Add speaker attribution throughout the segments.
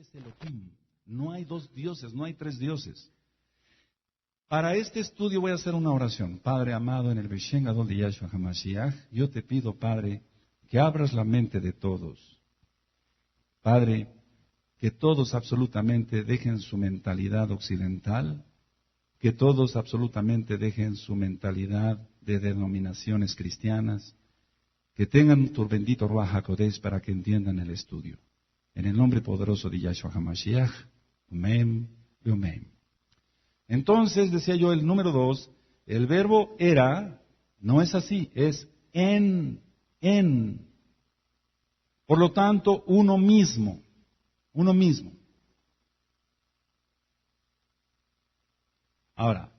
Speaker 1: es Elohim. No hay dos dioses, no hay tres dioses. Para este estudio voy a hacer una oración. Padre amado, en el Beshem Gadol de Yahshua HaMashiach, yo te pido, Padre, que abras la mente de todos. Padre, que todos absolutamente dejen su mentalidad occidental, que todos absolutamente dejen su mentalidad de denominaciones cristianas, que tengan tu bendito Ruach HaKodesh para que entiendan el estudio. En el nombre poderoso de Yahshua HaMashiach, amén y amén. Entonces, decía yo, el número 2, el verbo era, no es así, es en. Por lo tanto, uno mismo. Ahora,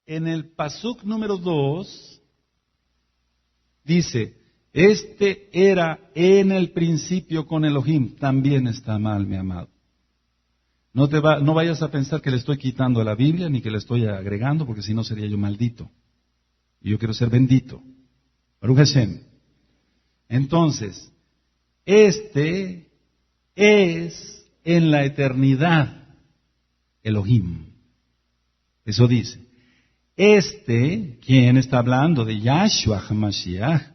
Speaker 1: en el pasuk número 2, dice, este era en el principio con Elohim. También está mal, mi amado. No vayas a pensar que le estoy quitando a la Biblia, ni que le estoy agregando, porque si no sería yo maldito. Y yo quiero ser bendito. Baruch Hashem. Entonces, este es en la eternidad Elohim. Eso dice. ¿Quién está hablando? De Yahshua HaMashiach.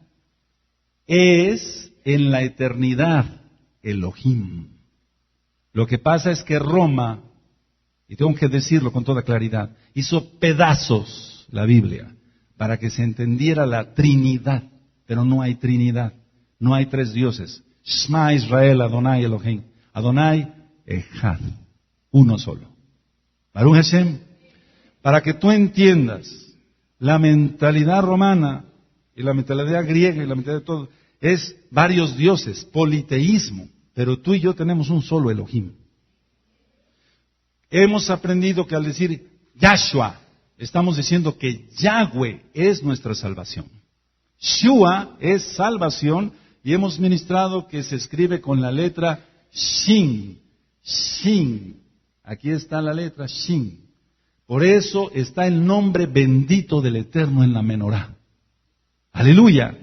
Speaker 1: Es en la eternidad Elohim. Lo que pasa es que Roma, y tengo que decirlo con toda claridad, hizo pedazos la Biblia para que se entendiera la Trinidad, pero no hay Trinidad, no hay tres dioses. Shema Israel, Adonai Elohim, Adonai Echad, uno solo. Baruch Hashem, para que tú entiendas la mentalidad romana y la mentalidad griega y la mentalidad de todo, es varios dioses, politeísmo. Pero tú y yo tenemos un solo Elohim. Hemos aprendido que al decir Yahshua, estamos diciendo que Yahweh es nuestra salvación. Shua es salvación y hemos ministrado que se escribe con la letra Shin. Shin. Aquí está la letra Shin. Por eso está el nombre bendito del Eterno en la menorá. Aleluya.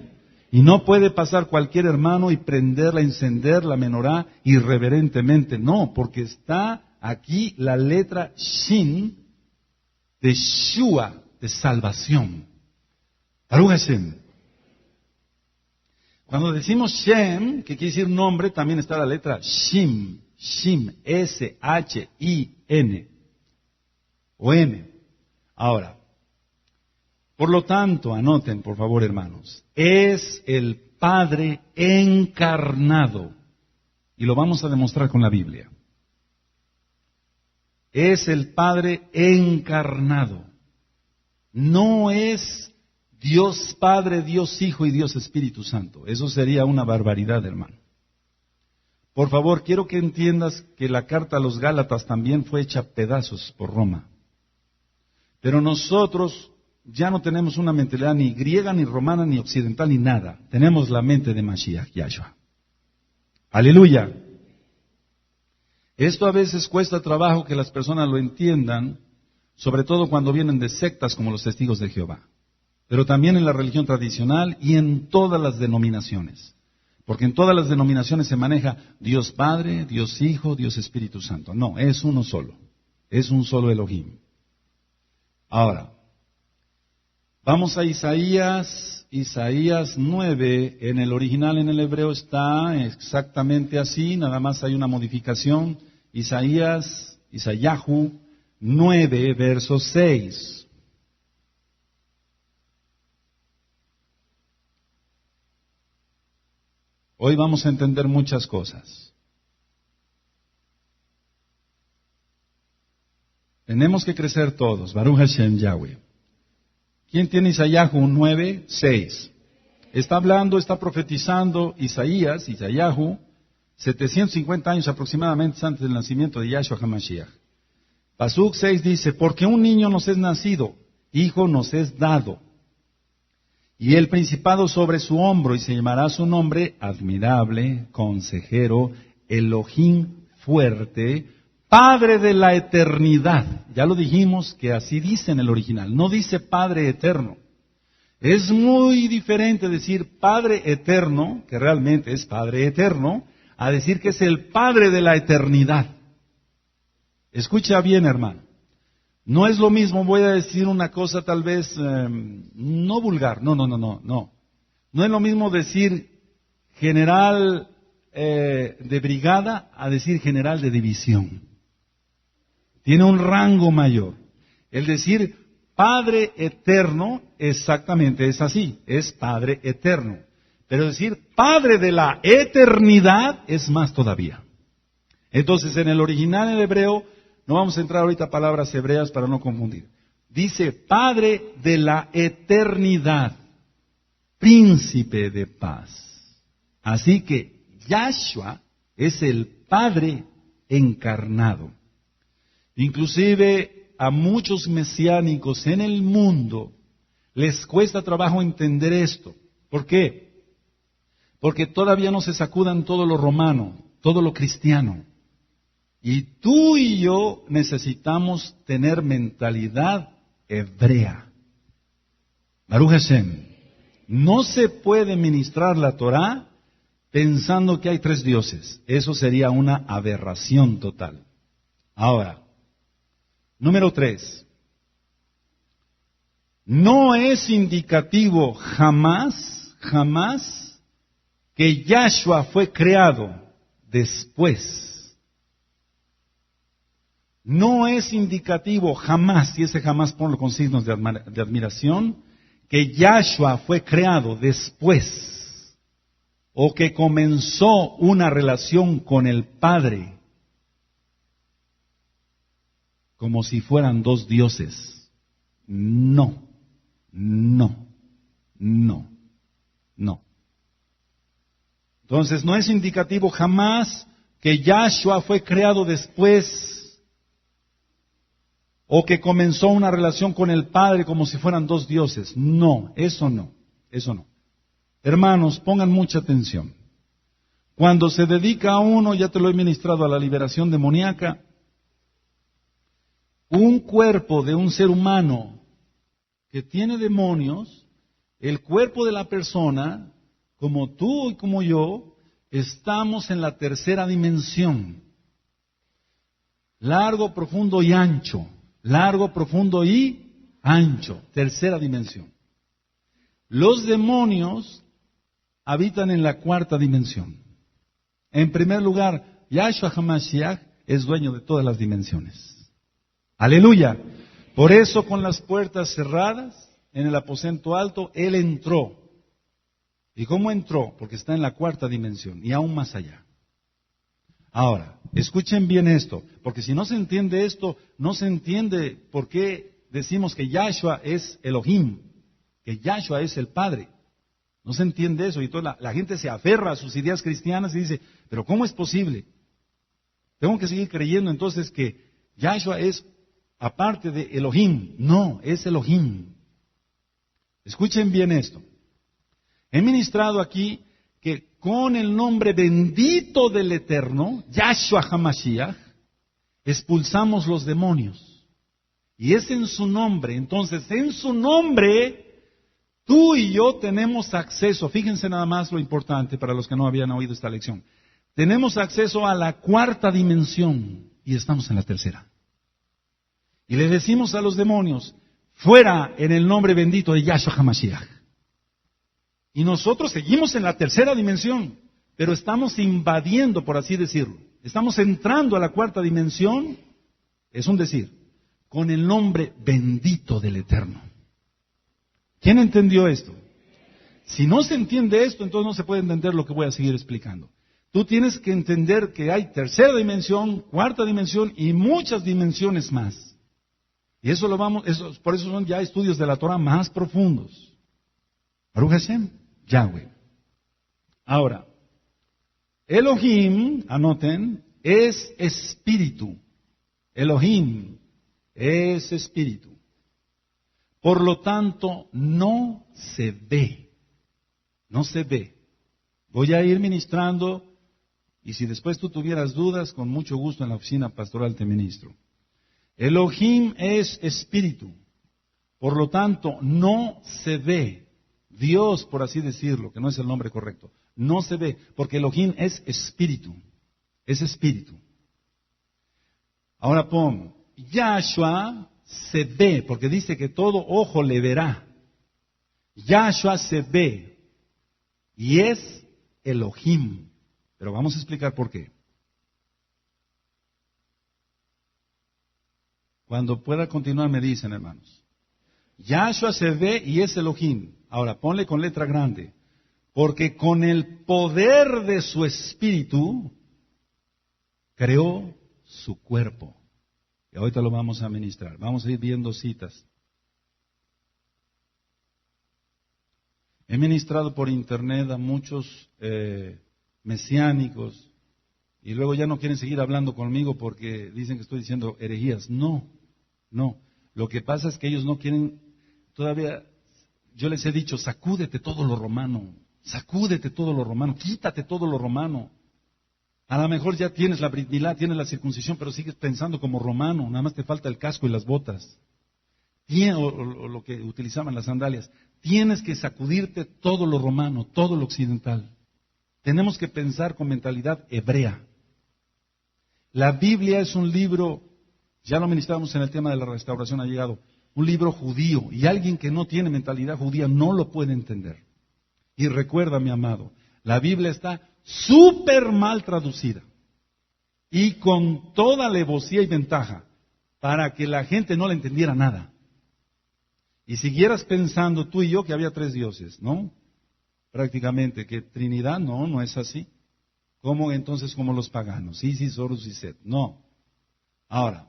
Speaker 1: Y no puede pasar cualquier hermano y prenderla, encender la menorá irreverentemente. No, porque está aquí la letra Shin de Shua, de salvación. Baruch Hashem. Cuando decimos Shem, que quiere decir nombre, también está la letra Shim. Shim, S-H-I-N. O M. Ahora. Por lo tanto, anoten, por favor, hermanos, es el Padre encarnado. Y lo vamos a demostrar con la Biblia. Es el Padre encarnado. No es Dios Padre, Dios Hijo y Dios Espíritu Santo. Eso sería una barbaridad, hermano. Por favor, quiero que entiendas que la carta a los Gálatas también fue hecha a pedazos por Roma. Pero nosotros ya no tenemos una mentalidad ni griega, ni romana, ni occidental, ni nada. Tenemos la mente de Mashiach, Yahshua. Aleluya. Esto a veces cuesta trabajo que las personas lo entiendan, sobre todo cuando vienen de sectas como los Testigos de Jehová. Pero también en la religión tradicional y en todas las denominaciones. Porque en todas las denominaciones se maneja Dios Padre, Dios Hijo, Dios Espíritu Santo. No, es uno solo. Es un solo Elohim. Ahora, vamos a Isaías 9, en el original en el hebreo está exactamente así, nada más hay una modificación. Isayahu 9, verso 6. Hoy vamos a entender muchas cosas. Tenemos que crecer todos, Baruch Hashem Yahweh. ¿Quién tiene Isayahu 9, 6? Está hablando, está profetizando Isayahu, 750 años aproximadamente antes del nacimiento de Yahshua HaMashiach. Pasuk 6 dice, porque un niño nos es nacido, hijo nos es dado, y el principado sobre su hombro, y se llamará su nombre admirable, consejero, Elohim fuerte, Padre de la eternidad. Ya lo dijimos que así dice en el original, no dice Padre eterno. Es muy diferente decir Padre eterno, que realmente es Padre eterno, a decir que es el Padre de la eternidad. Escucha bien, hermano. No es lo mismo, voy a decir una cosa tal vez no vulgar, no. No es lo mismo decir general de brigada a decir general de división. Tiene un rango mayor. El decir Padre eterno, exactamente es así, es Padre eterno. Pero decir Padre de la eternidad es más todavía. Entonces, en el original en hebreo, no vamos a entrar ahorita a palabras hebreas para no confundir. Dice Padre de la eternidad, Príncipe de paz. Así que Yahshua es el Padre encarnado. Inclusive a muchos mesiánicos en el mundo les cuesta trabajo entender esto. ¿Por qué? Porque todavía no se sacudan todo lo romano, todo lo cristiano. Y tú y yo necesitamos tener mentalidad hebrea. Baruch Hashem. No se puede ministrar la Torá pensando que hay tres dioses. Eso sería una aberración total. Ahora, número 3. No es indicativo jamás que Yahshua fue creado después. No es indicativo jamás, y ese jamás ponlo con signos de admiración, que Yahshua fue creado después, o que comenzó una relación con el Padre, como si fueran dos dioses. No. Entonces no es indicativo jamás que Yahshua fue creado después, o que comenzó una relación con el Padre como si fueran dos dioses. No. Hermanos, pongan mucha atención. Cuando se dedica a uno, ya te lo he ministrado, a la liberación demoníaca, un cuerpo de un ser humano que tiene demonios, el cuerpo de la persona, como tú y como yo, estamos en la tercera dimensión. Largo, profundo y ancho. Largo, profundo y ancho. Tercera dimensión. Los demonios habitan en la cuarta dimensión. En primer lugar, Yahshua HaMashiach es dueño de todas las dimensiones. Aleluya. Por eso con las puertas cerradas, en el aposento alto, Él entró. ¿Y cómo entró? Porque está en la cuarta dimensión y aún más allá. Ahora, escuchen bien esto, porque si no se entiende esto, no se entiende por qué decimos que Yahshua es Elohim, que Yahshua es el Padre. No se entiende eso y toda la gente se aferra a sus ideas cristianas y dice, pero ¿cómo es posible? Tengo que seguir creyendo entonces que Yahshua es aparte de Elohim. No, es Elohim. Escuchen bien esto. He ministrado aquí que con el nombre bendito del Eterno, Yahshua HaMashiach, expulsamos los demonios. Y es en su nombre. Entonces, en su nombre, tú y yo tenemos acceso. Fíjense nada más lo importante para los que no habían oído esta lección. Tenemos acceso a la cuarta dimensión y estamos en la tercera. Y le decimos a los demonios, fuera en el nombre bendito de Yahshua HaMashiach. Y nosotros seguimos en la tercera dimensión, pero estamos invadiendo, por así decirlo. Estamos entrando a la cuarta dimensión, es un decir, con el nombre bendito del Eterno. ¿Quién entendió esto? Si no se entiende esto, entonces no se puede entender lo que voy a seguir explicando. Tú tienes que entender que hay tercera dimensión, cuarta dimensión y muchas dimensiones más. Y eso por eso son ya estudios de la Torah más profundos. Baruch Hashem, Yahweh. Ahora, Elohim, anoten, es espíritu. Elohim es espíritu. Por lo tanto, no se ve. No se ve. Voy a ir ministrando y si después tú tuvieras dudas, con mucho gusto en la oficina pastoral te ministro. Elohim es espíritu. Por lo tanto, no se ve. Dios, por así decirlo, que no es el nombre correcto, No se ve, porque Elohim es espíritu. Es espíritu. Ahora pon, Yahshua se ve, porque dice que todo ojo le verá. Yahshua se ve y es Elohim. Pero vamos a explicar por qué. Cuando pueda continuar me dicen, hermanos. Yahshua se ve y es Elohim. Ahora ponle con letra grande. Porque con el poder de su espíritu creó su cuerpo. Y ahorita lo vamos a ministrar. Vamos a ir viendo citas. He ministrado por internet a muchos mesiánicos y luego ya no quieren seguir hablando conmigo porque dicen que estoy diciendo herejías. No. Lo que pasa es que ellos no quieren, todavía, yo les he dicho, sacúdete todo lo romano, quítate todo lo romano. A lo mejor ya tienes la Brit Milá, tienes la circuncisión, pero sigues pensando como romano, nada más te falta el casco y las botas. O lo que utilizaban las sandalias. Tienes que sacudirte todo lo romano, todo lo occidental. Tenemos que pensar con mentalidad hebrea. La Biblia es un libro, ya lo ministramos en el tema de la restauración, ha llegado, un libro judío, y alguien que no tiene mentalidad judía no lo puede entender. Y recuerda, mi amado, la Biblia está súper mal traducida y con toda alevosía y ventaja para que la gente no le entendiera nada. Y siguieras pensando tú y yo que había 3 dioses, ¿no? Prácticamente, que Trinidad, no es así. ¿Cómo entonces como los paganos? Isis, Horus y Set. No. Ahora,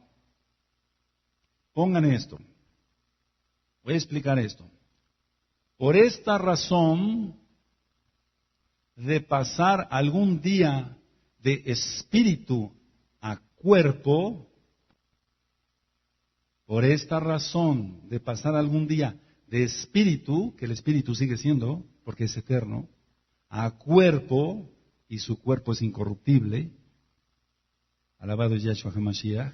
Speaker 1: pongan esto. Voy a explicar esto. Por esta razón de pasar algún día de espíritu a cuerpo, por esta razón de pasar algún día de espíritu, que el espíritu sigue siendo, porque es eterno, a cuerpo, y su cuerpo es incorruptible, alabado es Yahshua HaMashiach,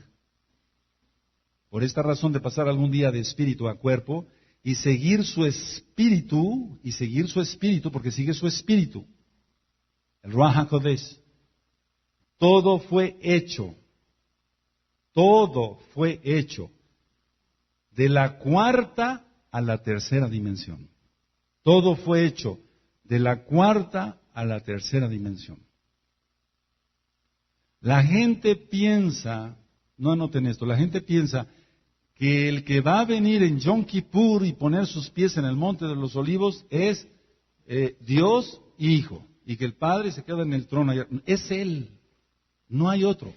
Speaker 1: por esta razón de pasar algún día de espíritu a cuerpo, y seguir su espíritu, porque sigue su espíritu, el Ruach HaKodesh. Todo fue hecho de la 4ª a la 3ª dimensión. Todo fue hecho de la 4ª a la 3ª dimensión. La gente piensa, no anoten esto, la gente piensa que el que va a venir en Yom Kippur y poner sus pies en el monte de los olivos es Dios Hijo, y que el Padre se queda en el trono allá. Es Él, no hay otro,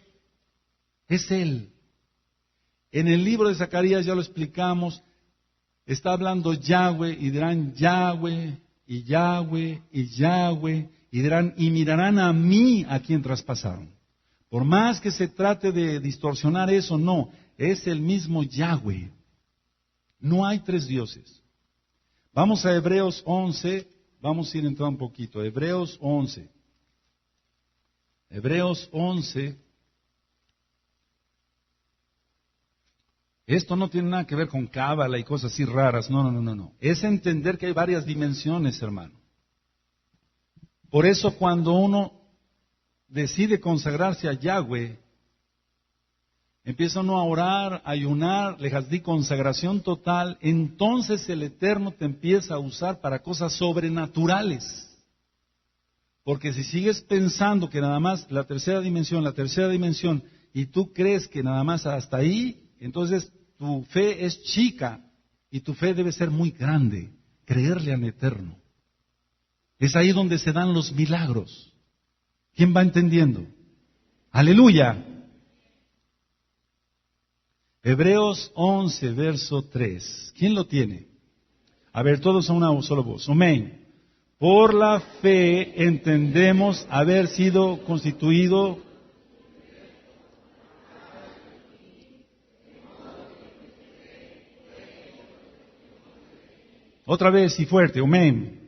Speaker 1: es Él. En el libro de Zacarías ya lo explicamos, está hablando Yahweh y dirán Yahweh y Yahweh y Yahweh y dirán y mirarán a mí a quien traspasaron. Por más que se trate de distorsionar eso, no, es el mismo Yahweh. No hay 3 dioses. Vamos a Hebreos 11, vamos a ir entrando un poquito. Hebreos 11. Hebreos 11. Esto no tiene nada que ver con cábala y cosas así raras, no. Es entender que hay varias dimensiones, hermano. Por eso cuando uno decide consagrarse a Yahweh, empieza uno a orar, a ayunar, le di consagración total, entonces el Eterno te empieza a usar para cosas sobrenaturales. Porque si sigues pensando que nada más la tercera dimensión, y tú crees que nada más hasta ahí, entonces tu fe es chica y tu fe debe ser muy grande, creerle al Eterno. Es ahí donde se dan los milagros. ¿Quién va entendiendo? Aleluya. Hebreos 11, verso 3. ¿Quién lo tiene? A ver, todos a una sola voz. Amén. Por la fe entendemos haber sido constituido. Otra vez y fuerte. Amén.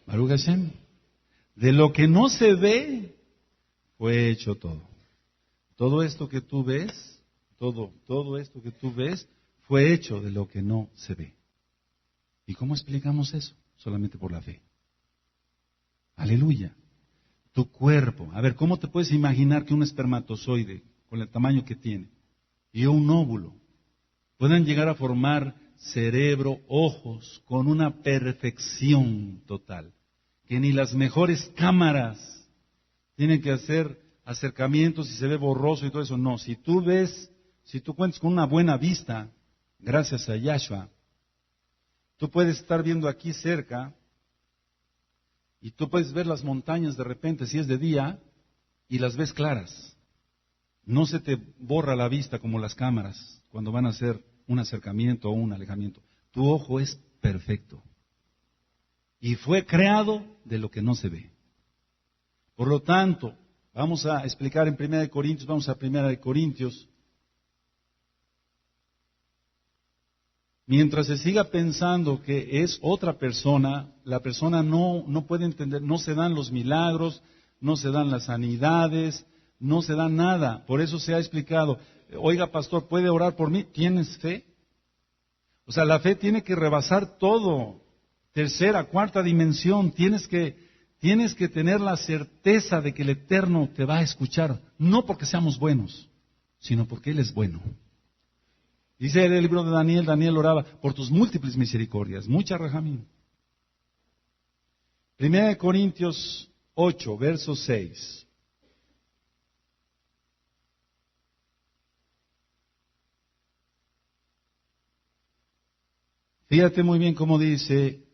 Speaker 1: Baruch Hashem. De lo que no se ve, fue hecho todo. Todo esto que tú ves, todo esto que tú ves, fue hecho de lo que no se ve. ¿Y cómo explicamos eso? Solamente por la fe. Aleluya. Tu cuerpo. A ver, ¿cómo te puedes imaginar que un espermatozoide, con el tamaño que tiene, y un óvulo, puedan llegar a formar cerebro, ojos, con una perfección total? Que ni las mejores cámaras tienen que hacer acercamientos y se ve borroso y todo eso. No, si tú cuentas con una buena vista, gracias a Yahshua, tú puedes estar viendo aquí cerca y tú puedes ver las montañas de repente si es de día y las ves claras. No se te borra la vista como las cámaras cuando van a hacer un acercamiento o un alejamiento. Tu ojo es perfecto y fue creado de lo que no se ve. Por lo tanto, vamos a explicar en 1 Corintios, vamos a 1 Corintios. Mientras se siga pensando que es otra persona, la persona no puede entender, no se dan los milagros, no se dan las sanidades, no se da nada. Por eso se ha explicado, oiga pastor, ¿puede orar por mí? ¿Tienes fe? O sea, la fe tiene que rebasar todo. Tercera, cuarta dimensión, tienes que tener la certeza de que el Eterno te va a escuchar, no porque seamos buenos, sino porque Él es bueno. Dice el libro de Daniel oraba por tus múltiples misericordias, mucha rajamín. 1 Corintios 8, verso 6. Fíjate muy bien cómo dice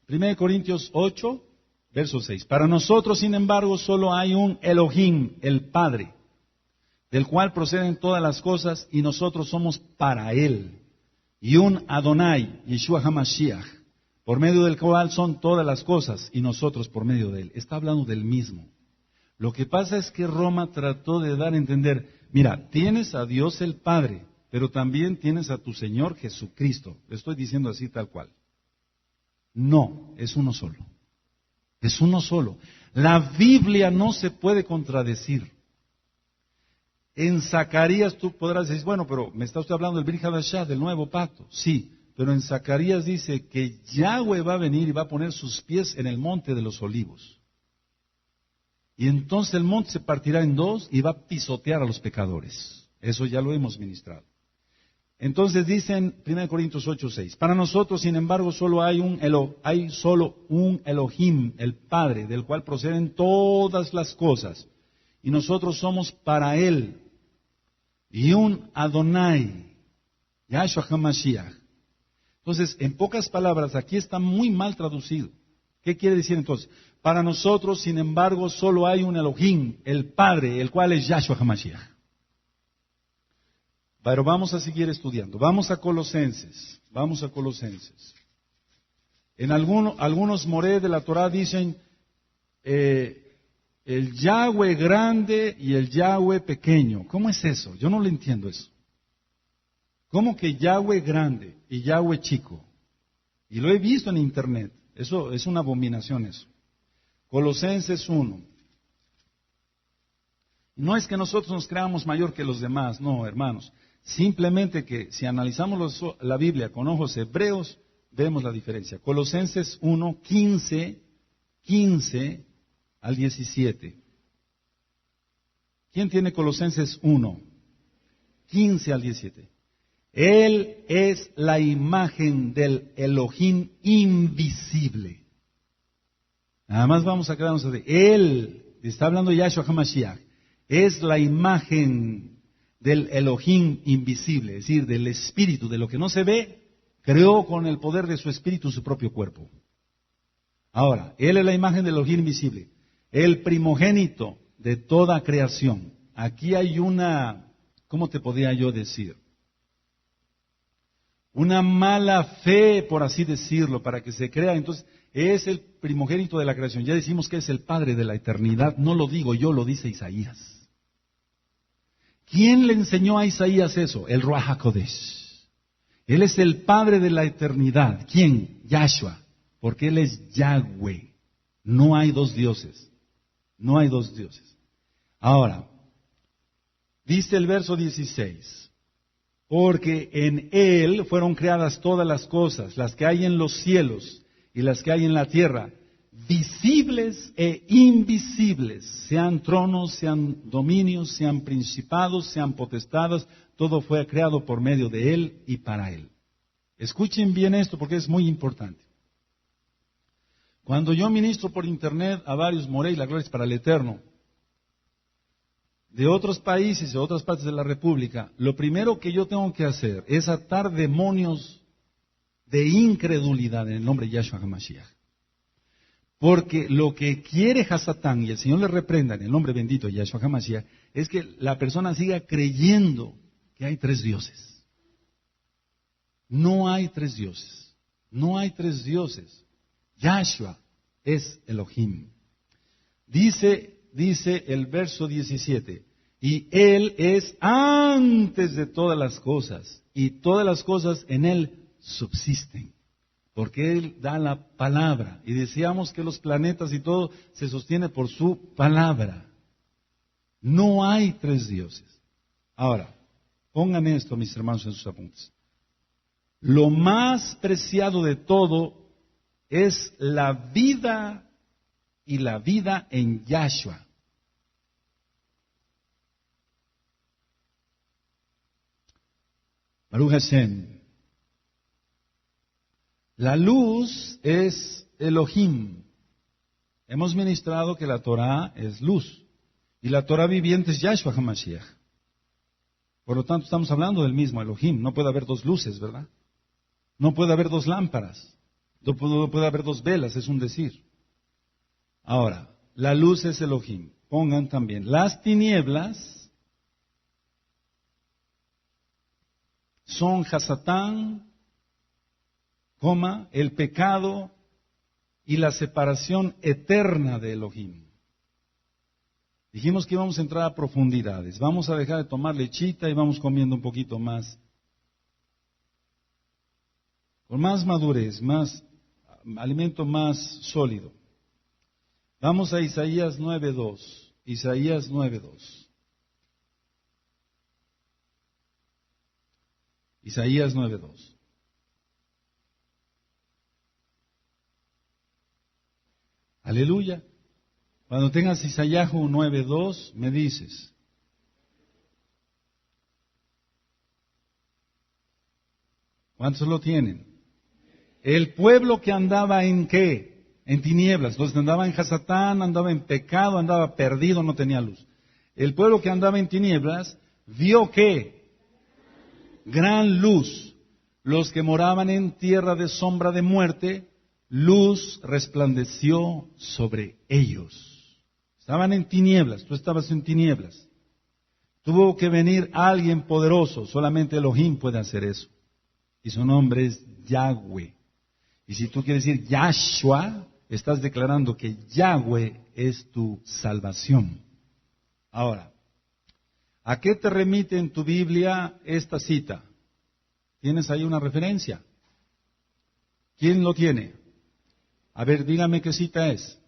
Speaker 1: 1 Corintios 8, verso 6. Para nosotros, sin embargo, solo hay un Elohim, el Padre, del cual proceden todas las cosas, y nosotros somos para Él. Y un Adonai, Yeshua HaMashiach, por medio del cual son todas las cosas, y nosotros por medio de Él. Está hablando del mismo. Lo que pasa es que Roma trató de dar a entender, mira, tienes a Dios el Padre, pero también tienes a tu Señor Jesucristo. Le estoy diciendo así tal cual. No, es uno solo. Es uno solo. La Biblia no se puede contradecir. En Zacarías tú podrás decir, bueno, pero me está usted hablando del Brit Hadashah, del nuevo pacto. Sí, pero en Zacarías dice que Yahweh va a venir y va a poner sus pies en el monte de los olivos. Y entonces el monte se partirá en dos y va a pisotear a los pecadores. Eso ya lo hemos ministrado. Entonces dicen 1 Corintios 8:6, para nosotros, sin embargo, solo hay solo un Elohim, el Padre, del cual proceden todas las cosas, y nosotros somos para Él, y un Adonai, Yahshua HaMashiach. Entonces, en pocas palabras, aquí está muy mal traducido. ¿Qué quiere decir entonces? Para nosotros, sin embargo, solo hay un Elohim, el Padre, el cual es Yahshua HaMashiach. Pero vamos a seguir estudiando. Vamos a Colosenses. En algunos moré de la Torah dicen el Yahweh grande y el Yahweh pequeño. ¿Cómo es eso? Yo no lo entiendo eso. ¿Cómo que Yahweh grande y Yahweh chico? Y lo he visto en internet. Eso es una abominación eso. Colosenses 1. No es que nosotros nos creamos mayor que los demás, no, hermanos. Simplemente que si analizamos la Biblia con ojos hebreos, vemos la diferencia. Colosenses 1, 15 al 17. ¿Quién tiene Colosenses 1, 15 al 17? Él es la imagen del Elohim invisible. Nada más vamos a quedarnos así. Él, está hablando Yahshua HaMashiach, es la imagen del Elohim invisible, es decir, del Espíritu, de lo que no se ve, creó con el poder de su Espíritu su propio cuerpo. Ahora, Él es la imagen del Elohim invisible, el primogénito de toda creación. Aquí hay una, ¿cómo te podría yo decir? Una mala fe, por así decirlo, para que se crea. Entonces, es el primogénito de la creación. Ya decimos que es el Padre de la eternidad. No lo digo yo, lo dice Isaías. ¿Quién le enseñó a Isaías eso? El Ruach HaKodesh. Él es el Padre de la eternidad. ¿Quién? Yahshua. Porque Él es Yahweh. No hay dos dioses. No hay dos dioses. Ahora, dice el verso 16, porque en Él fueron creadas todas las cosas, las que hay en los cielos y las que hay en la tierra, visibles e invisibles, sean tronos, sean dominios, sean principados, sean potestades, todo fue creado por medio de Él y para Él. Escuchen bien esto porque es muy importante. Cuando yo ministro por internet a varios Morey, la gloria es para el Eterno, de otros países, de otras partes de la República, lo primero que yo tengo que hacer es atar demonios de incredulidad en el nombre de Yahshua HaMashiach. Porque lo que quiere Hasatán, y el Señor le reprenda en el nombre bendito de Yahshua HaMashiach, es que la persona siga creyendo que hay tres dioses. No hay tres dioses. No hay tres dioses. Yahshua es Elohim. Dice el verso 17, y Él es antes de todas las cosas, y todas las cosas en Él subsisten, porque Él da la palabra, y decíamos que los planetas y todo se sostiene por su palabra. No hay tres dioses. Ahora, pongan esto, mis hermanos, en sus apuntes. Lo más preciado de todo es la vida y la vida en Yahshua. Baruch Hashem. La luz es Elohim. Hemos ministrado que la Torah es luz. Y la Torah viviente es Yahshua HaMashiach. Por lo tanto, estamos hablando del mismo Elohim. No puede haber dos luces, ¿verdad? No puede haber dos lámparas. No puede haber dos velas, es un decir. Ahora, la luz es Elohim. Pongan también, las tinieblas son Hasatán, el pecado y la separación eterna de Elohim. Dijimos que íbamos a entrar a profundidades. Vamos a dejar de tomar lechita y vamos comiendo un poquito más. Con más madurez, más alimento más sólido. Vamos a Isaías 9:2. Isaías 9:2. Isaías 9:2. Aleluya. Cuando tengas Isaías 9:2, me dices. ¿Cuántos lo tienen? El pueblo que andaba en ¿qué? En tinieblas. Entonces andaba en Hasatán, andaba en pecado, andaba perdido, no tenía luz. El pueblo que andaba en tinieblas vio ¿qué? Gran luz. Los que moraban en tierra de sombra de muerte, luz resplandeció sobre ellos. Estaban en tinieblas, tú estabas en tinieblas. Tuvo que venir alguien poderoso, solamente Elohim puede hacer eso. Y su nombre es Yahweh. Y si tú quieres decir Yahshua, estás declarando que Yahweh es tu salvación. Ahora, ¿a qué te remite en tu Biblia esta cita? ¿Tienes ahí una referencia? ¿Quién lo tiene? A ver, dígame qué cita es.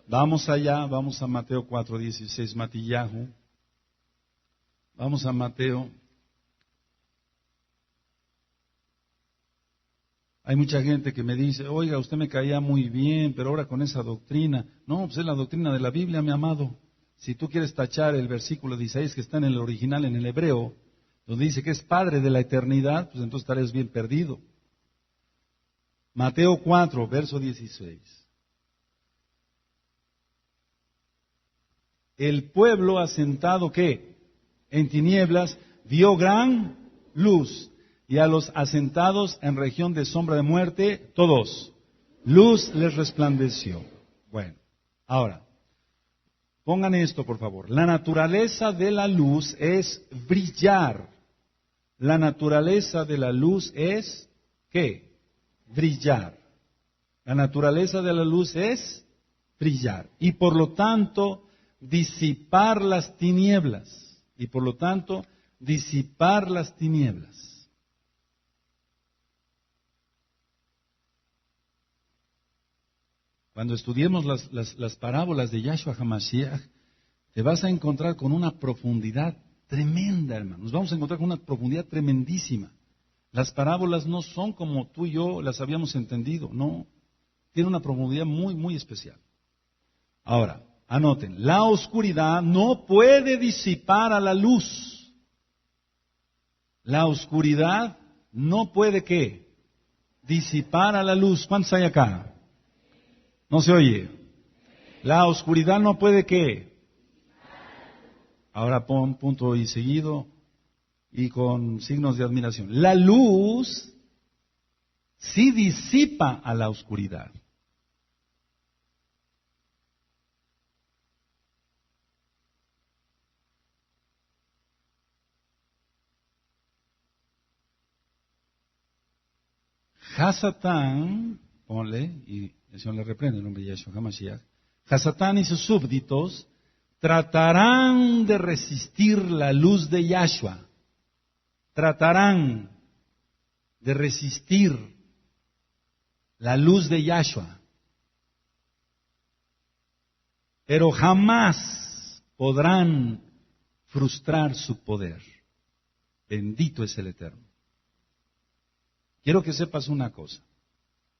Speaker 1: Vamos allá, vamos a Mateo 4:16, Matillahu. Vamos a Mateo. Hay mucha gente que me dice, oiga, usted me caía muy bien, pero ahora con esa doctrina. No, pues es la doctrina de la Biblia, mi amado. Si tú quieres tachar el versículo 16 que está en el original, en el hebreo, donde dice que es Padre de la eternidad, pues entonces estarías bien perdido. Mateo 4, verso 16. El pueblo asentado, ¿qué? En tinieblas, vio gran luz. Y a los asentados en región de sombra de muerte, todos, luz les resplandeció. Bueno, ahora, pongan esto por favor. La naturaleza de la luz es brillar. La naturaleza de la luz es, ¿qué? Brillar. La naturaleza de la luz es brillar. Y por lo tanto, disipar las tinieblas. Y por lo tanto, disipar las tinieblas. Cuando estudiemos las parábolas de Yahshua HaMashiach, te vas a encontrar con una profundidad tremenda, hermano. Nos vamos a encontrar con una profundidad tremendísima. Las parábolas no son como tú y yo las habíamos entendido, no. Tiene una profundidad muy, muy especial. Ahora, anoten, la oscuridad no puede disipar a la luz. La oscuridad no puede, ¿qué? Disipar a la luz. ¿Cuántos hay acá? No se oye. La oscuridad no puede, ¿qué? Ahora pon punto y seguido y con signos de admiración. La luz sí disipa a la oscuridad. Hasatán, ponle, y el Señor le reprende en nombre de Yahshua HaMashiach, Hasatán y sus súbditos tratarán de resistir la luz de Yahshua. Tratarán de resistir la luz de Yahshua. Pero jamás podrán frustrar su poder. Bendito es el Eterno. Quiero que sepas una cosa.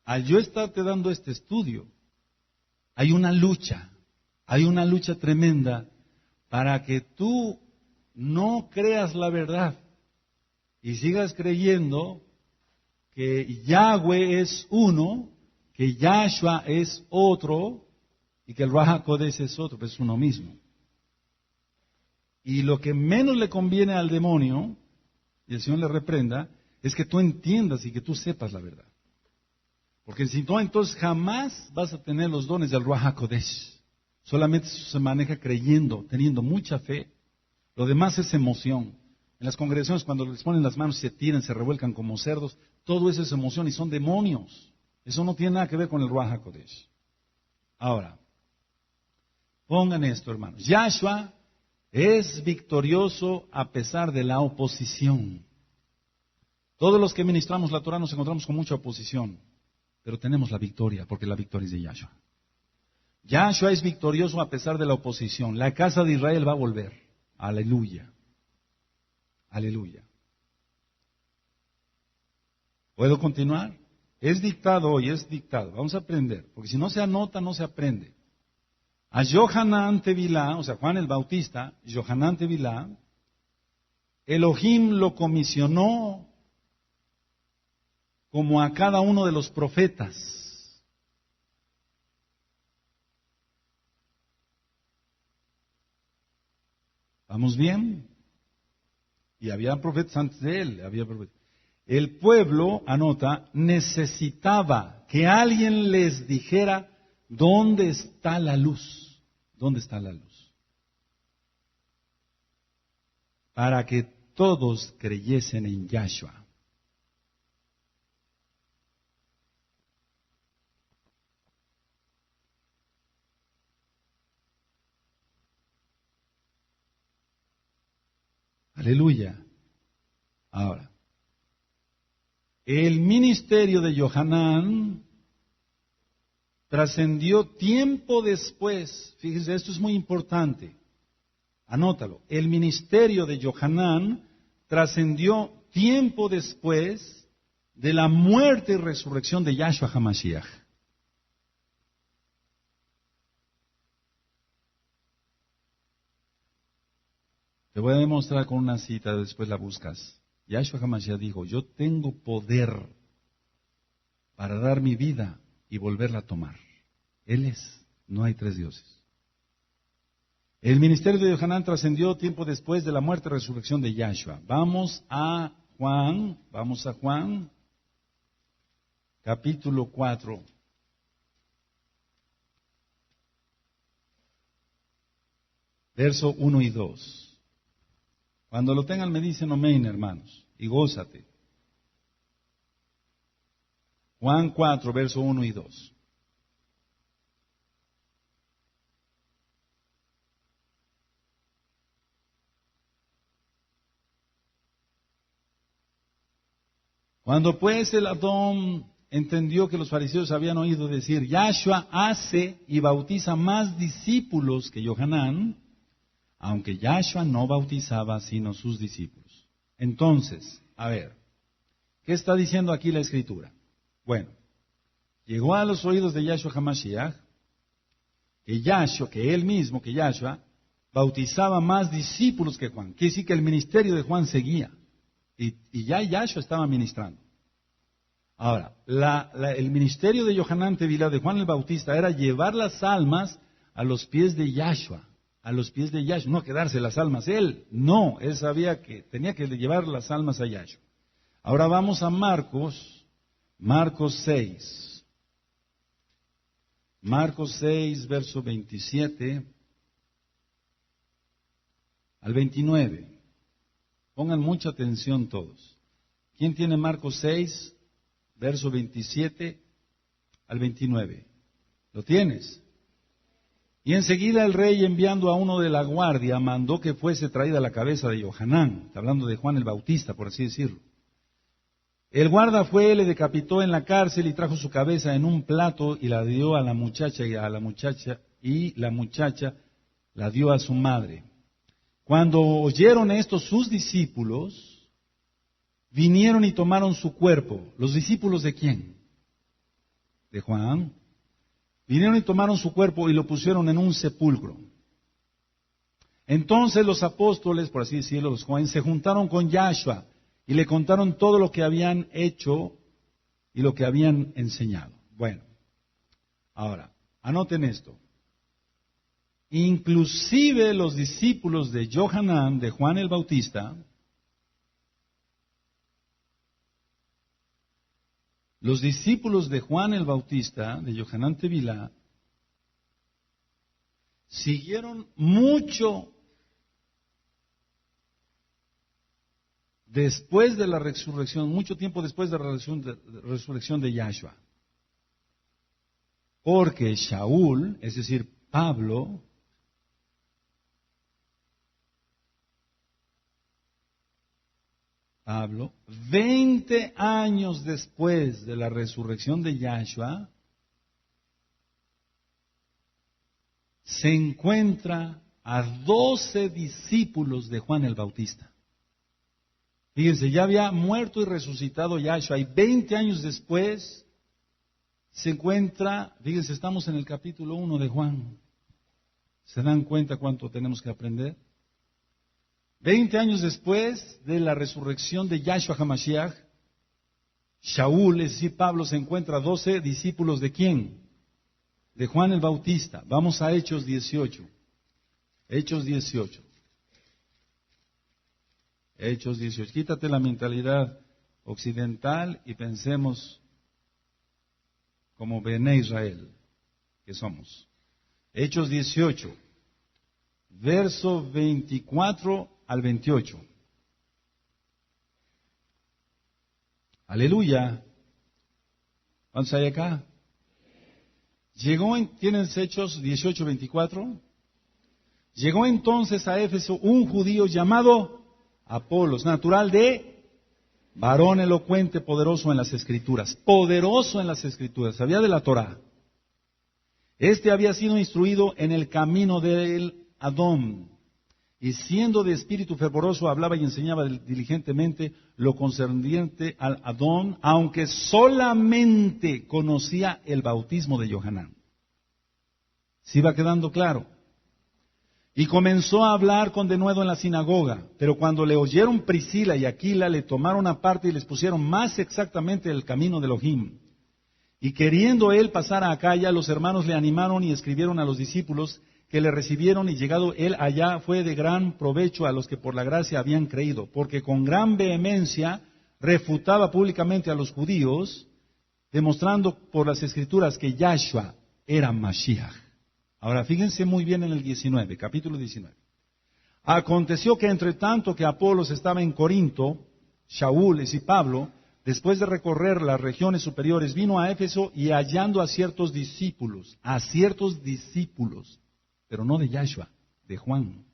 Speaker 1: Al yo estarte dando este estudio, hay una lucha tremenda para que tú no creas la verdad y sigas creyendo que Yahweh es uno, que Yahshua es otro y que el Ruach HaKodesh es otro, pero es uno mismo. Y lo que menos le conviene al demonio, y el Señor le reprenda, es que tú entiendas y que tú sepas la verdad. Porque si no, entonces jamás vas a tener los dones del Ruach HaKodesh. Solamente eso se maneja creyendo, teniendo mucha fe. Lo demás es emoción. En las congregaciones cuando les ponen las manos y se tiran, se revuelcan como cerdos, todo eso es emoción y son demonios. Eso no tiene nada que ver con el Ruach HaKodesh. Ahora, pongan esto, hermanos. Yahshua es victorioso a pesar de la oposición. Todos los que ministramos la Torah nos encontramos con mucha oposición, pero tenemos la victoria, porque la victoria es de Yahshua. Yahshua es victorioso a pesar de la oposición. La casa de Israel va a volver. Aleluya. Aleluya. ¿Puedo continuar? Es dictado hoy, es dictado. Vamos a aprender, porque si no se anota, no se aprende. A Yohanan Tevilá, o sea, Juan el Bautista, Yohanan Tevilá, Elohim lo comisionó como a cada uno de los profetas. ¿Vamos bien? Y había profetas antes de él, había profetas. El pueblo, anota, necesitaba que alguien les dijera dónde está la luz. ¿Dónde está la luz? Para que todos creyesen en Yahshua. Aleluya. Ahora, el ministerio de Yohanan trascendió tiempo después. Fíjense, esto es muy importante. Anótalo. El ministerio de Yohanan trascendió tiempo después de la muerte y resurrección de Yahshua HaMashiach. Te voy a demostrar con una cita, después la buscas. Yahshua HaMashiach dijo, yo tengo poder para dar mi vida y volverla a tomar. Él es, no hay tres dioses. El ministerio de Yohanan trascendió tiempo después de la muerte y resurrección de Yahshua. Vamos a Juan, capítulo 4. Verso 1 y 2. Cuando lo tengan me dicen amén, hermanos, y gózate. Juan 4, verso 1 y 2. Cuando pues el Adón entendió que los fariseos habían oído decir, Yahshua hace y bautiza más discípulos que Yohanan, aunque Yahshua no bautizaba sino sus discípulos. Entonces, a ver, ¿qué está diciendo aquí la Escritura? Bueno, llegó a los oídos de Yahshua HaMashiach que él mismo, que Yahshua, bautizaba más discípulos que Juan. Quiere decir que el ministerio de Juan seguía. Y ya Yahshua estaba ministrando. Ahora, el ministerio de Yohanan Tevilá, de Juan el Bautista, era llevar las almas a los pies de Yahshua. A los pies de Yahshua. No quedarse las almas él. No, él sabía que tenía que llevar las almas a Yahshua. Ahora vamos a Marcos 6. Marcos 6, verso 27 al 29. Pongan mucha atención todos. ¿Quién tiene Marcos 6, verso 27 al 29? ¿Lo tienes? Y enseguida el rey, enviando a uno de la guardia, mandó que fuese traída la cabeza de Yohanan. Está hablando de Juan el Bautista, por así decirlo. El guarda fue, le decapitó en la cárcel y trajo su cabeza en un plato y la dio a la muchacha y la muchacha la dio a su madre. Cuando oyeron esto sus discípulos, vinieron y tomaron su cuerpo. ¿Los discípulos de quién? De Juan. Vinieron y tomaron su cuerpo y lo pusieron en un sepulcro. Entonces los apóstoles, por así decirlo, los jóvenes, se juntaron con Yahshua y le contaron todo lo que habían hecho y lo que habían enseñado. Bueno, ahora, anoten esto. Inclusive los discípulos de Yohanan, de Juan el Bautista, los discípulos de Juan el Bautista, de Yohanan Tevilá, siguieron mucho después de la resurrección, mucho tiempo después de la resurrección de Yahshua. Porque Shaul, es decir, Pablo, 20 años después de la resurrección de Yahshua, se encuentra a 12 discípulos de Juan el Bautista. Fíjense, ya había muerto y resucitado Yahshua, y 20 años después se encuentra, fíjense, estamos en el capítulo 1 de Juan. ¿Se dan cuenta cuánto tenemos que aprender? 20 años después de la resurrección de Yahshua HaMashiach, Shaul, es decir, Pablo, se encuentra 12 discípulos de quién? De Juan el Bautista. Vamos a Hechos 18. Hechos 18. Hechos 18. Quítate la mentalidad occidental y pensemos como Bené Israel, que somos. Hechos 18, verso 24 al 28. Aleluya. ¿Cuántos hay acá? ¿Tienes Hechos 18, 24? Llegó entonces a Éfeso un judío llamado Apolos, natural de varón elocuente, poderoso en las Escrituras. Poderoso en las Escrituras, sabía de la Torá. Este había sido instruido en el camino del Adón, y siendo de espíritu fervoroso, hablaba y enseñaba diligentemente lo concerniente al Adón, aunque solamente conocía el bautismo de Yohanan. ¿Sí va quedando claro? Y comenzó a hablar con denuedo en la sinagoga, pero cuando le oyeron Priscila y Aquila, le tomaron aparte y les pusieron más exactamente el camino de Elohim. Y queriendo él pasar a Acaya, los hermanos le animaron y escribieron a los discípulos que le recibieron, y llegado él allá fue de gran provecho a los que por la gracia habían creído, porque con gran vehemencia refutaba públicamente a los judíos, demostrando por las Escrituras que Yahshua era Mashiach. Ahora fíjense muy bien en el 19, capítulo 19. Aconteció que entre tanto que Apolos estaba en Corinto, Shaul y Pablo, después de recorrer las regiones superiores, vino a Éfeso y hallando a ciertos discípulos, pero no de Yahshua, de Juan.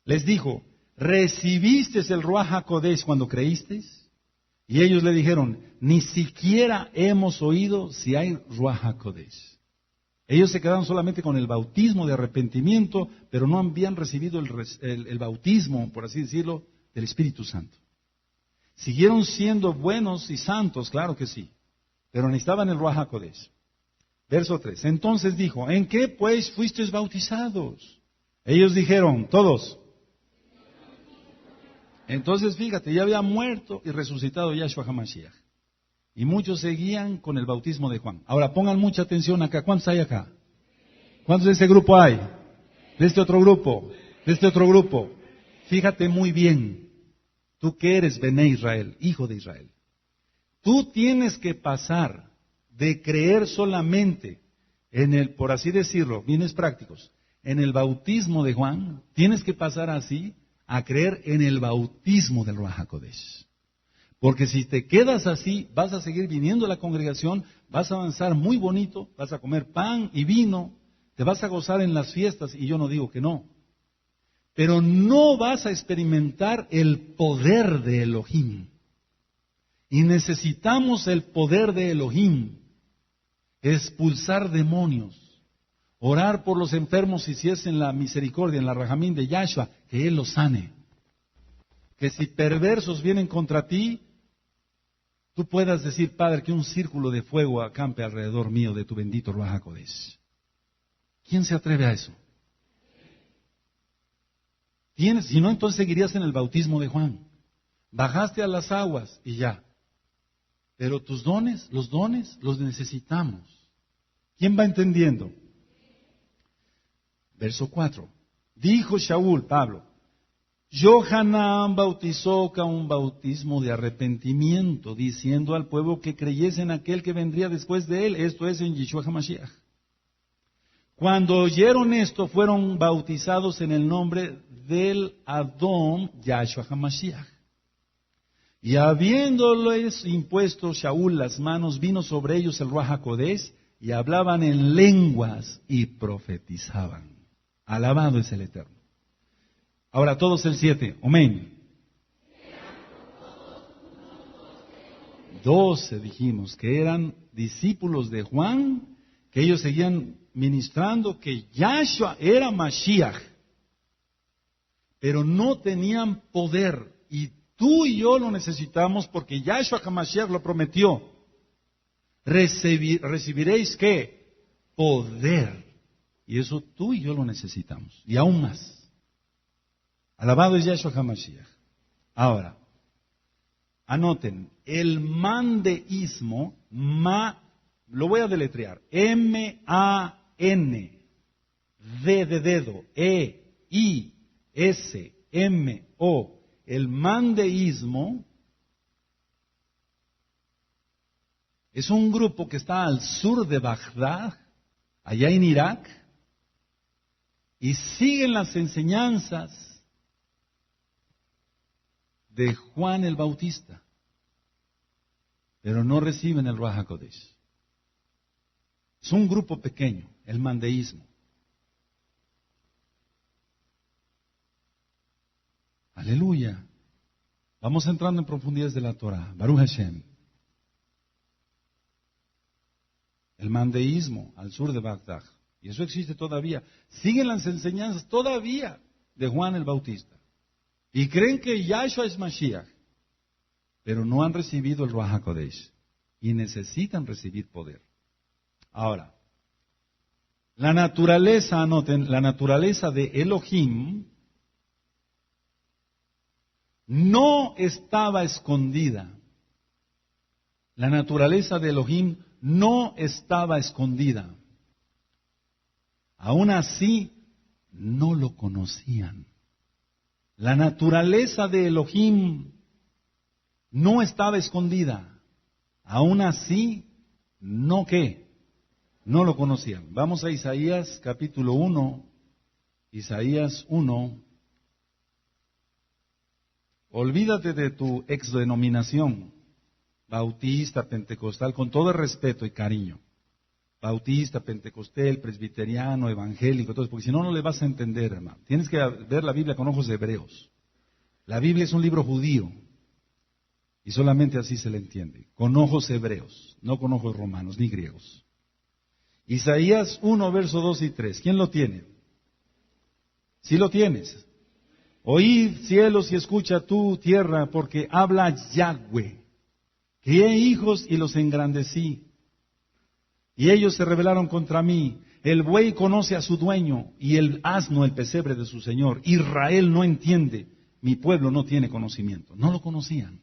Speaker 1: Les dijo, ¿recibisteis el Ruach HaKodesh cuando creísteis? Y ellos le dijeron, ni siquiera hemos oído si hay Ruach HaKodesh. Ellos se quedaron solamente con el bautismo de arrepentimiento, pero no habían recibido el bautismo, por así decirlo, del Espíritu Santo. Siguieron siendo buenos y santos, claro que sí, pero necesitaban el Ruaj HaKodesh. Verso 3. Entonces dijo, ¿en qué pues fuisteis bautizados? Ellos dijeron, todos. Entonces fíjate, ya había muerto y resucitado Yahshua HaMashiach. Y muchos seguían con el bautismo de Juan. Ahora pongan mucha atención acá. ¿Cuántos hay acá? ¿Cuántos de este grupo hay? ¿De este otro grupo? ¿De este otro grupo? Fíjate muy bien. Tú que eres Bené Israel, hijo de Israel. Tú tienes que pasar de creer solamente en el, por así decirlo, bienes prácticos, en el bautismo de Juan, tienes que pasar así a creer en el bautismo del Ruaj HaKodesh. Porque si te quedas así, vas a seguir viniendo a la congregación, vas a avanzar muy bonito, vas a comer pan y vino, te vas a gozar en las fiestas, y yo no digo que no. Pero no vas a experimentar el poder de Elohim. Y necesitamos el poder de Elohim. Expulsar demonios. Orar por los enfermos y si es en la misericordia, en la rajamín de Yahshua, que Él los sane. Que si perversos vienen contra ti, tú puedas decir, Padre, que un círculo de fuego acampe alrededor mío de tu bendito Ruaj HaKodesh. ¿Quién se atreve a eso? ¿Tienes? Si no, entonces seguirías en el bautismo de Juan. Bajaste a las aguas y ya. Pero tus dones, los necesitamos. ¿Quién va entendiendo? Verso 4. Dijo Shaul, Pablo, Yohanan bautizó con un bautismo de arrepentimiento, diciendo al pueblo que creyese en aquel que vendría después de él, esto es en Yeshua HaMashiach. Cuando oyeron esto, fueron bautizados en el nombre del Adón Yahshua HaMashiach. Y habiéndoles impuesto Shaul las manos, vino sobre ellos el Ruaj HaKodesh, y hablaban en lenguas y profetizaban. Alabado es el Eterno. Ahora todos el 7. Amén. 12 dijimos que eran discípulos de Juan, que ellos seguían ministrando que Yahshua era Mashiach, pero no tenían poder. Y tú y yo lo necesitamos porque Yahshua HaMashiach lo prometió. Recibiréis ¿qué? Poder. Y eso tú y yo lo necesitamos. Y aún más. Alabado es Yahshua HaMashiach. Ahora, anoten, el mandeísmo, lo voy a deletrear, M-A-N, D de dedo, E-I-S-M-O, el mandeísmo es un grupo que está al sur de Bagdad, allá en Irak, y siguen las enseñanzas de Juan el Bautista, pero no reciben el Ruaj HaKodesh. Es un grupo pequeño, el mandeísmo. Aleluya. Vamos entrando en profundidades de la Torah. Baruch Hashem. El mandeísmo al sur de Bagdad. Y eso existe todavía. Siguen las enseñanzas todavía de Juan el Bautista. Y creen que Yahshua es Mashiach. Pero no han recibido el Ruaj HaKodesh. Y necesitan recibir poder. Ahora, la naturaleza, anoten, la naturaleza de Elohim no estaba escondida. La naturaleza de Elohim no estaba escondida. Aún así, no lo conocían. La naturaleza de Elohim no estaba escondida. Aún así, ¿no qué? No lo conocían. Vamos a Isaías capítulo 1. Isaías 1. Olvídate de tu exdenominación, bautista, pentecostal, con todo el respeto y cariño. Bautista, pentecostal, presbiteriano, evangélico, todo eso, porque si no, no le vas a entender, hermano. Tienes que ver la Biblia con ojos hebreos. La Biblia es un libro judío. Y solamente así se le entiende, con ojos hebreos, no con ojos romanos ni griegos. Isaías 1, verso 2 y 3. ¿Quién lo tiene? ¿Sí lo tienes? Oíd cielos y escucha tú tierra, porque habla Yahweh. Crié hijos y los engrandecí, y ellos se rebelaron contra mí. El buey conoce a su dueño, y el asno el pesebre de su señor. Israel no entiende, mi pueblo no tiene conocimiento. No lo conocían.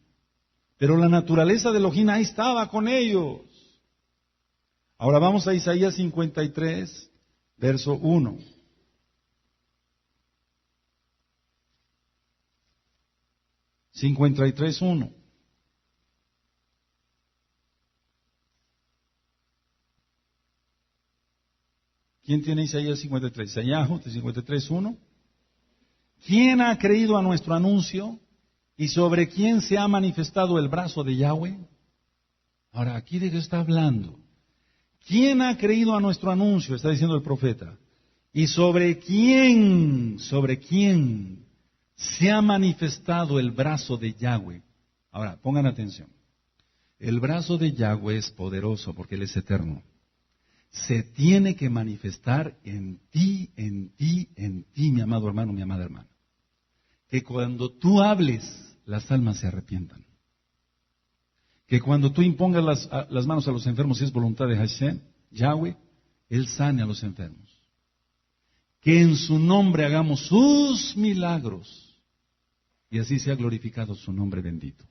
Speaker 1: Pero la naturaleza de Elohim ahí estaba con ellos. Ahora vamos a Isaías 53, verso 1. Cincuenta y tres, 1. ¿Quién tiene Isaías 53? Isaías 53, 1. ¿Quién ha creído a nuestro anuncio? ¿Y sobre quién se ha manifestado el brazo de Yahweh? Ahora, aquí de qué está hablando. ¿Quién ha creído a nuestro anuncio? Está diciendo el profeta. ¿Y sobre quién se ha manifestado el brazo de Yahweh? Ahora, pongan atención. El brazo de Yahweh es poderoso porque Él es eterno. Se tiene que manifestar en ti, mi amado hermano, mi amada hermana. Que cuando tú hables, las almas se arrepientan. Que cuando tú impongas las manos a los enfermos, si es voluntad de Hashem, Yahweh, Él sane a los enfermos. Que en su nombre hagamos sus milagros y así sea glorificado su nombre bendito.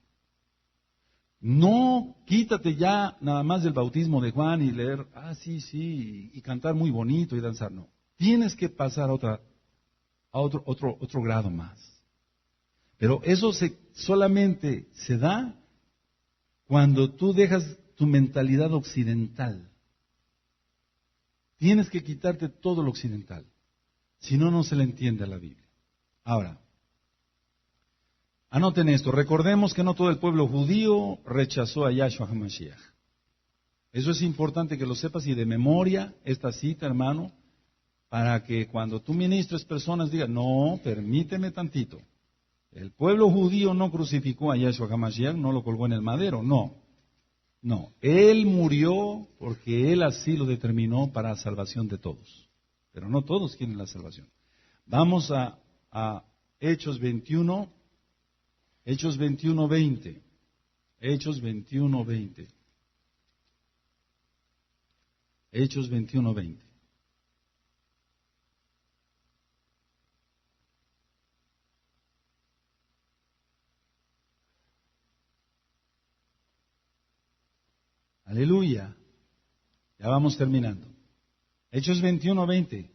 Speaker 1: No quítate ya nada más del bautismo de Juan y leer, sí, y cantar muy bonito y danzar, no. Tienes que pasar a otro grado más. Pero eso solamente se da cuando tú dejas tu mentalidad occidental. Tienes que quitarte todo lo occidental. Si no, no se le entiende a la Biblia. Ahora, anoten esto. Recordemos que no todo el pueblo judío rechazó a Yahshua HaMashiach. Eso es importante que lo sepas y de memoria esta cita, hermano, para que cuando tú ministres personas digan, no, permíteme tantito. El pueblo judío no crucificó a Yahshua HaMashiach, no lo colgó en el madero, no. Él murió porque Él así lo determinó para la salvación de todos. Pero no todos quieren la salvación. Vamos a Hechos 21, Hechos 21:20. Hechos 21:20. Hechos 21:20. Aleluya. Ya vamos terminando. Hechos 21:20.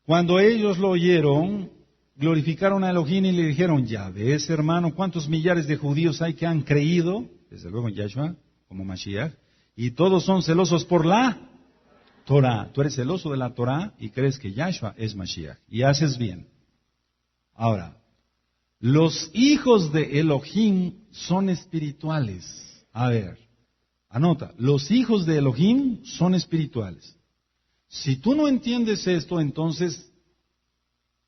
Speaker 1: Cuando ellos lo oyeron, glorificaron a Elohim y le dijeron, ya ves, hermano, cuántos millares de judíos hay que han creído, desde luego en Yahshua, como Mashiach, y todos son celosos por la Torah. Tú eres celoso de la Torah y crees que Yahshua es Mashiach, y haces bien. Ahora, los hijos de Elohim son espirituales. A ver, anota, los hijos de Elohim son espirituales. Si tú no entiendes esto, entonces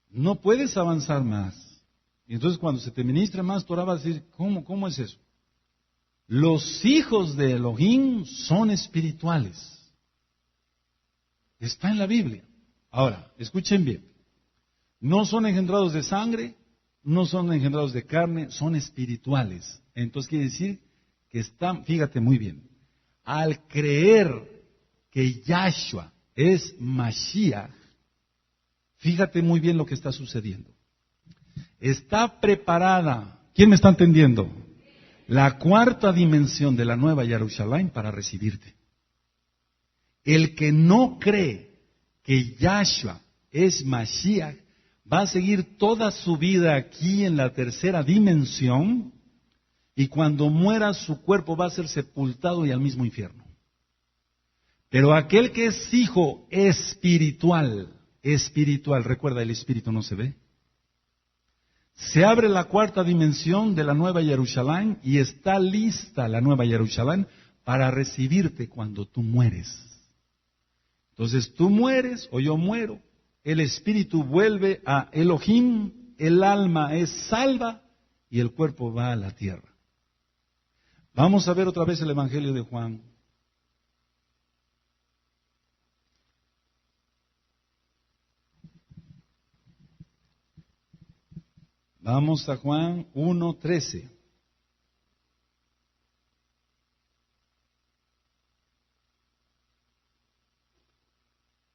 Speaker 1: no puedes avanzar más. Y entonces cuando se te ministre más Torah vas a decir, ¿cómo es eso? Los hijos de Elohim son espirituales. Está en la Biblia. Ahora, escuchen bien. No son engendrados de sangre, no son engendrados de carne, son espirituales. Entonces quiere decir que están, fíjate muy bien, al creer que Yahshua es Mashiach, fíjate muy bien lo que está sucediendo. Está preparada, ¿quién me está entendiendo? La cuarta dimensión de la nueva Jerusalén para recibirte. El que no cree que Yahshua es Mashiach, va a seguir toda su vida aquí en la tercera dimensión, y cuando muera su cuerpo va a ser sepultado y al mismo infierno. Pero aquel que es hijo espiritual, recuerda, el espíritu no se ve. Se abre la cuarta dimensión de la nueva Jerusalén y está lista la nueva Jerusalén para recibirte cuando tú mueres. Entonces tú mueres o yo muero, el espíritu vuelve a Elohim, el alma es salva y el cuerpo va a la tierra. Vamos a ver otra vez el Evangelio de Juan. Vamos a Juan 1:13.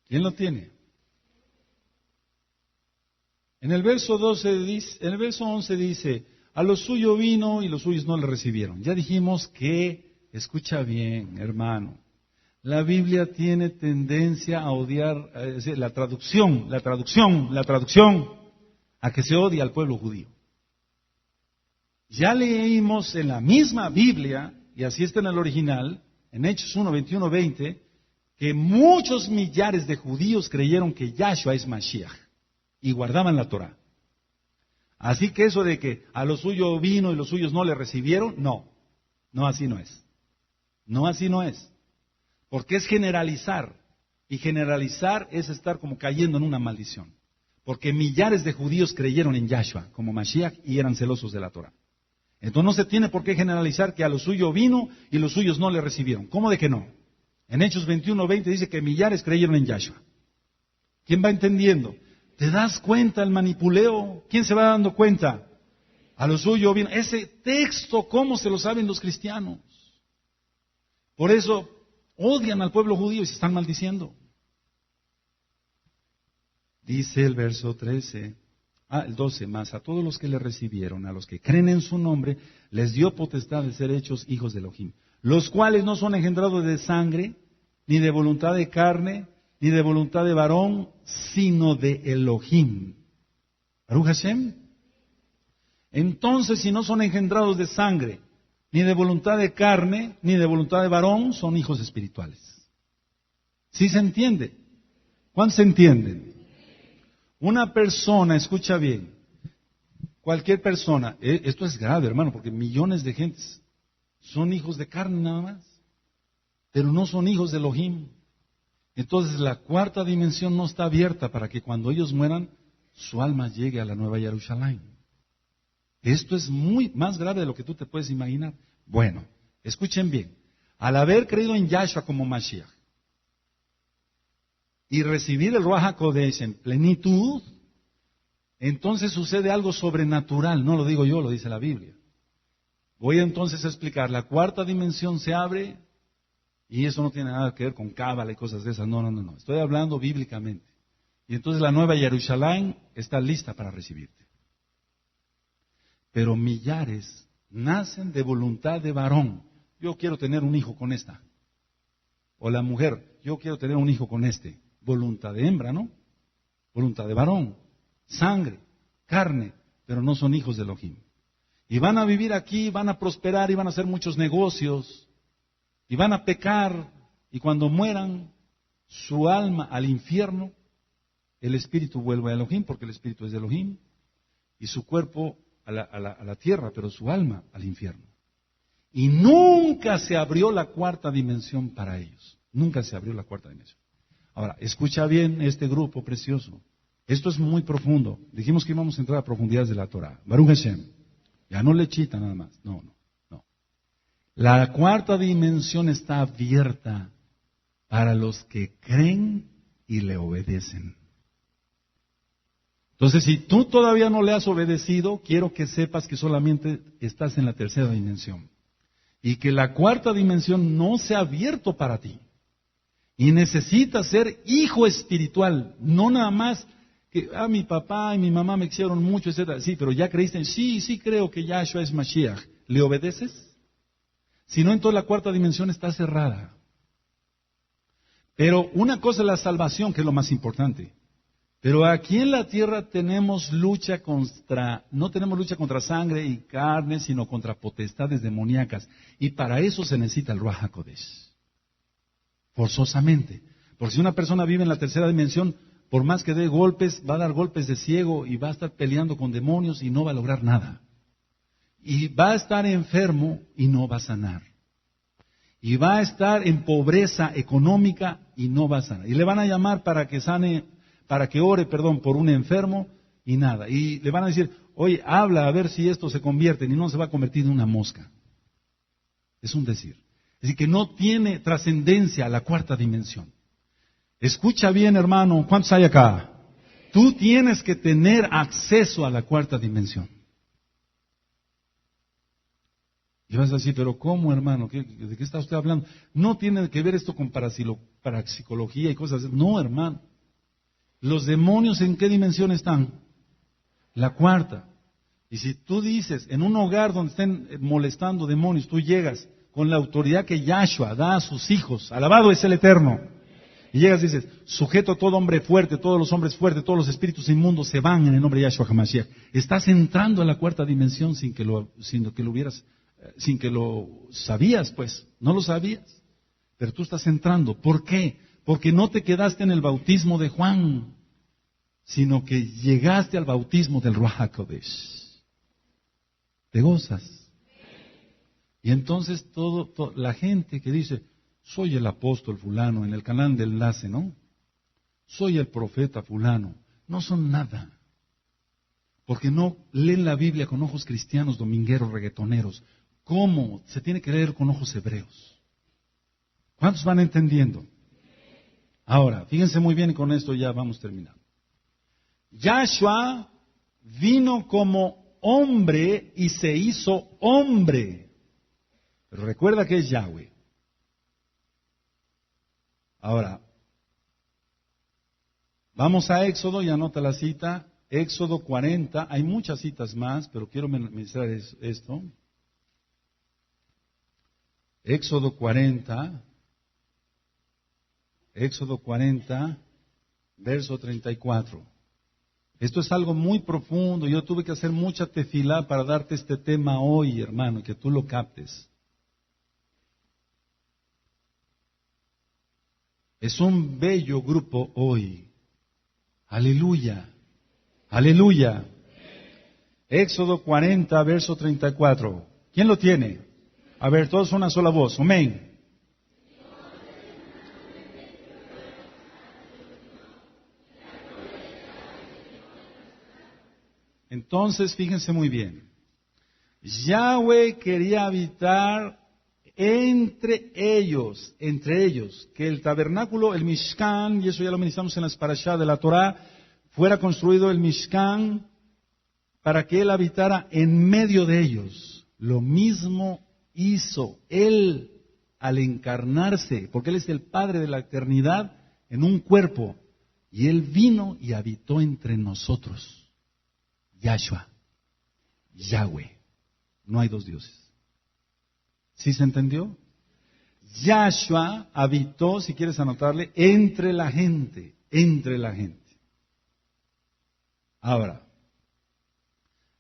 Speaker 1: ¿Quién lo tiene? En el verso 11 dice, a lo suyo vino y los suyos no le recibieron. Ya dijimos que, escucha bien, hermano, la Biblia tiene tendencia a odiar, la traducción, a que se odia al pueblo judío. Ya leímos en la misma Biblia, y así está en el original, en Hechos 1, 21, 20, que muchos millares de judíos creyeron que Yahshua es Mashiach y guardaban la Torah. Así que eso de que a lo suyo vino y los suyos no le recibieron, no así no es. No así no es. Porque es generalizar, y generalizar es estar como cayendo en una maldición. Porque millares de judíos creyeron en Yahshua como Mashiach y eran celosos de la Torah. Entonces no se tiene por qué generalizar que a lo suyo vino y los suyos no le recibieron. ¿Cómo de que no? En Hechos 21:20 dice que millares creyeron en Yahshua. ¿Quién va entendiendo? ¿Te das cuenta el manipuleo? ¿Quién se va dando cuenta? A lo suyo vino. Ese texto, ¿cómo se lo saben los cristianos? Por eso odian al pueblo judío y se están maldiciendo. Dice el verso 12, más a todos los que le recibieron, a los que creen en su nombre, les dio potestad de ser hechos hijos de Elohim, los cuales no son engendrados de sangre, ni de voluntad de carne, ni de voluntad de varón, sino de Elohim. Baruch Hashem. Entonces, si no son engendrados de sangre, ni de voluntad de carne, ni de voluntad de varón, son hijos espirituales. ¿Sí se entiende? ¿Cuántos se entienden? Una persona, escucha bien, cualquier persona, esto es grave, hermano, porque millones de gentes son hijos de carne nada más, pero no son hijos de Elohim. Entonces la cuarta dimensión no está abierta para que cuando ellos mueran, su alma llegue a la Nueva Jerusalén. Esto es muy más grave de lo que tú te puedes imaginar. Bueno, escuchen bien, al haber creído en Yahshua como Mashiach, y recibir el Ruach HaKodesh en plenitud, entonces sucede algo sobrenatural, no lo digo yo, lo dice la Biblia. Voy entonces a explicar, la cuarta dimensión se abre, y eso no tiene nada que ver con cábala y cosas de esas, no, estoy hablando bíblicamente. Y entonces la Nueva Jerusalén está lista para recibirte. Pero millares nacen de voluntad de varón. Yo quiero tener un hijo con esta. O la mujer, yo quiero tener un hijo con este. Voluntad de hembra, ¿no? Voluntad de varón, sangre, carne, pero no son hijos de Elohim. Y van a vivir aquí, van a prosperar y van a hacer muchos negocios. Y van a pecar. Y cuando mueran, su alma al infierno, el espíritu vuelve a Elohim, porque el espíritu es de Elohim. Y su cuerpo a la tierra, pero su alma al infierno. Y nunca se abrió la cuarta dimensión para ellos. Nunca se abrió la cuarta dimensión. Ahora, escucha bien este grupo precioso. Esto es muy profundo. Dijimos que íbamos a entrar a profundidades de la Torah. Baruch Hashem. Ya no lechita nada más. No. La cuarta dimensión está abierta para los que creen y le obedecen. Entonces, si tú todavía no le has obedecido, quiero que sepas que solamente estás en la tercera dimensión. Y que la cuarta dimensión no se ha abierto para ti. Y necesitas ser hijo espiritual, no nada más que mi papá y mi mamá me hicieron mucho, etc. Sí, pero ya creíste, sí creo que Yahshua es Mashiach. ¿Le obedeces? Si no, entonces la cuarta dimensión está cerrada. Pero una cosa es la salvación, que es lo más importante. Pero aquí en la tierra no tenemos lucha contra sangre y carne, sino contra potestades demoníacas. Y para eso se necesita el Ruach HaKodesh. Forzosamente. Porque si una persona vive en la tercera dimensión, por más que dé golpes, va a dar golpes de ciego y va a estar peleando con demonios y no va a lograr nada. Y va a estar enfermo y no va a sanar. Y va a estar en pobreza económica y no va a sanar. Y le van a llamar para que ore por un enfermo y nada. Y le van a decir, oye, habla a ver si esto se convierte, y no se va a convertir en una mosca. Es un decir. Es decir, que no tiene trascendencia a la cuarta dimensión. Escucha bien, hermano, ¿cuántos hay acá? Tú tienes que tener acceso a la cuarta dimensión. Y vas a decir, pero ¿cómo, hermano? ¿De qué está usted hablando? No tiene que ver esto con parapsicología y cosas así. No, hermano. ¿Los demonios en qué dimensión están? La cuarta. Y si tú dices, en un hogar donde estén molestando demonios, tú llegas con la autoridad que Yahshua da a sus hijos, alabado es el Eterno, y llegas y dices, sujeto a todo hombre fuerte, todos los hombres fuertes, todos los espíritus inmundos se van en el nombre de Yahshua HaMashiach. Estás entrando a la cuarta dimensión sin que lo sabías, pues, no lo sabías, pero tú estás entrando. ¿Por qué? Porque no te quedaste en el bautismo de Juan, sino que llegaste al bautismo del Ruach HaKodesh. ¿Te gozas? Y entonces la gente que dice, soy el apóstol fulano, en el canal de enlace, ¿no? Soy el profeta fulano. No son nada. Porque no leen la Biblia con ojos cristianos, domingueros, reggaetoneros. ¿Cómo? Se tiene que leer con ojos hebreos. ¿Cuántos van entendiendo? Ahora, fíjense muy bien y con esto ya vamos terminando. Yahshua vino como hombre y se hizo hombre. Pero recuerda que es Yahweh. Ahora, vamos a Éxodo y anota la cita. Éxodo 40, hay muchas citas más, pero quiero mencionar esto. Éxodo 40, verso 34. Esto es algo muy profundo. Yo tuve que hacer mucha tefilá para darte este tema hoy, hermano, que tú lo captes. Es un bello grupo hoy. Aleluya. Aleluya. Éxodo 40, verso 34. ¿Quién lo tiene? A ver, todos una sola voz. Amén. Entonces, fíjense muy bien. Yahweh quería habitar entre ellos, que el tabernáculo, el Mishkan, y eso ya lo ministramos en las parashá de la Torá, fuera construido el Mishkan para que Él habitara en medio de ellos. Lo mismo hizo Él al encarnarse, porque Él es el Padre de la eternidad en un cuerpo, y Él vino y habitó entre nosotros. Yahshua, Yahweh, no hay dos dioses. ¿Sí se entendió? Yahshua habitó, si quieres anotarle, entre la gente. Ahora,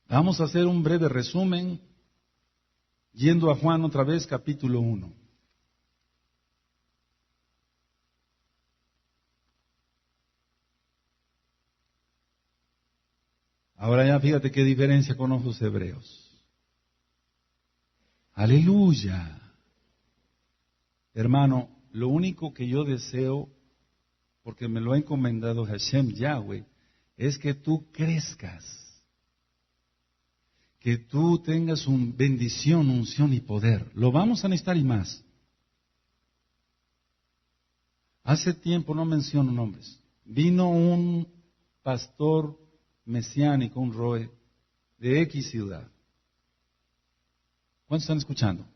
Speaker 1: vamos a hacer un breve resumen, yendo a Juan otra vez, capítulo 1. Ahora ya fíjate qué diferencia con ojos hebreos. Aleluya. Hermano, lo único que yo deseo, porque me lo ha encomendado Hashem Yahweh, es que tú crezcas. Que tú tengas una bendición, unción y poder. Lo vamos a necesitar y más. Hace tiempo, no menciono nombres, vino un pastor mesiánico, un roe, de X ciudad. ¿Cuántos están escuchando?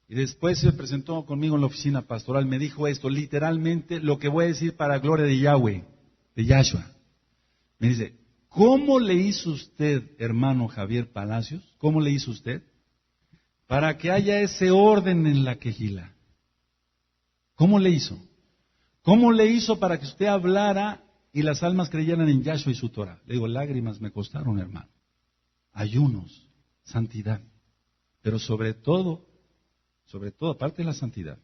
Speaker 1: Y después se presentó conmigo en la oficina pastoral, me dijo esto, literalmente lo que voy a decir para gloria de Yahweh, de Yahshua. Me dice, ¿cómo le hizo usted, hermano Javier Palacios? ¿Cómo le hizo usted? Para que haya ese orden en la quejila. ¿Cómo le hizo? ¿Cómo le hizo para que usted hablara y las almas creyeran en Yahshua y su Torah? Le digo, lágrimas me costaron, hermano. Ayunos, santidad. Pero sobre todo, aparte de la santidad,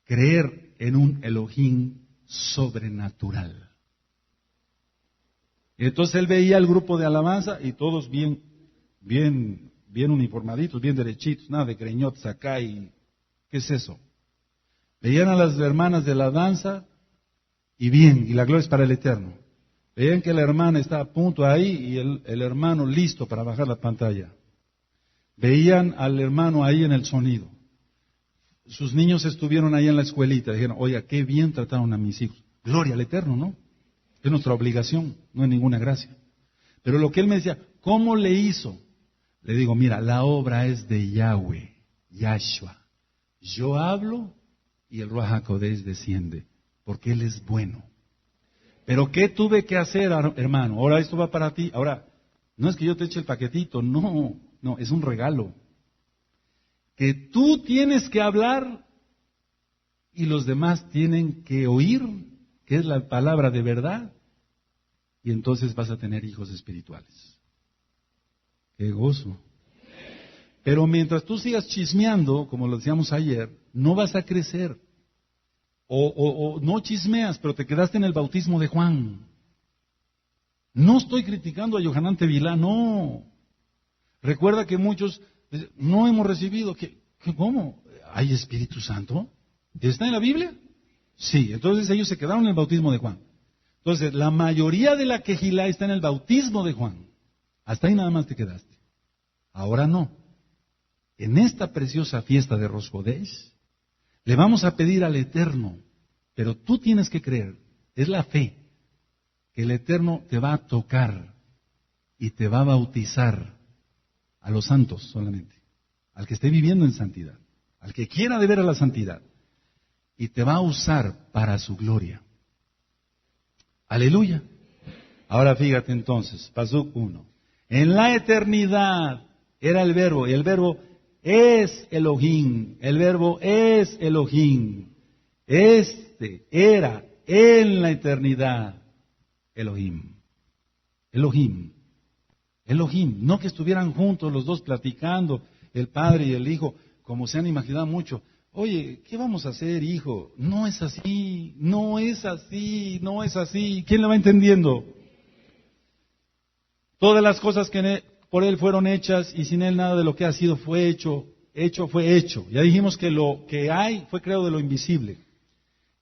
Speaker 1: creer en un Elohim sobrenatural. Y entonces él veía el grupo de alabanza y todos bien uniformaditos, bien derechitos, nada de greñotes acá y ¿qué es eso? Veían a las hermanas de la danza y la gloria es para el Eterno. Veían que la hermana está a punto ahí y el hermano listo para bajar la pantalla. Veían al hermano ahí en el sonido. Sus niños estuvieron ahí en la escuelita. Dijeron, oiga, qué bien trataron a mis hijos. Gloria al Eterno, ¿no? Es nuestra obligación, no es ninguna gracia. Pero lo que él me decía, ¿cómo le hizo? Le digo, mira, la obra es de Yahweh, Yahshua. Yo hablo y el Ruach HaKodesh desciende, porque Él es bueno. Pero ¿qué tuve que hacer, hermano? Ahora esto va para ti. Ahora, no es que yo te eche el paquetito, no, es un regalo. Que tú tienes que hablar y los demás tienen que oír, que es la palabra de verdad, y entonces vas a tener hijos espirituales. ¡Qué gozo! Pero mientras tú sigas chismeando, como lo decíamos ayer, no vas a crecer. O no chismeas, pero te quedaste en el bautismo de Juan. No estoy criticando a Yohanan Tevilá, no. Recuerda que muchos no hemos recibido. ¿Cómo? ¿Hay Espíritu Santo? ¿Está en la Biblia? Sí, entonces ellos se quedaron en el bautismo de Juan. Entonces, la mayoría de la quejilá está en el bautismo de Juan. Hasta ahí nada más te quedaste. Ahora no. En esta preciosa fiesta de Rosh Hodesh, le vamos a pedir al Eterno, pero tú tienes que creer, es la fe, que el Eterno te va a tocar y te va a bautizar a los santos solamente, al que esté viviendo en santidad, al que quiera de ver a la santidad, y te va a usar para su gloria. Aleluya. Ahora fíjate entonces, Pasuk 1. En la eternidad era el verbo, y el verbo es Elohim, el verbo es Elohim. Este era en la eternidad Elohim. Elohim. Elohim. No que estuvieran juntos los dos platicando, el padre y el hijo, como se han imaginado mucho. Oye, ¿qué vamos a hacer, hijo? No es así, no es así, no es así. ¿Quién lo va entendiendo? Todas las cosas que por Él fueron hechas y sin Él nada de lo que ha sido fue hecho. Hecho fue hecho. Ya dijimos que lo que hay fue creado de lo invisible.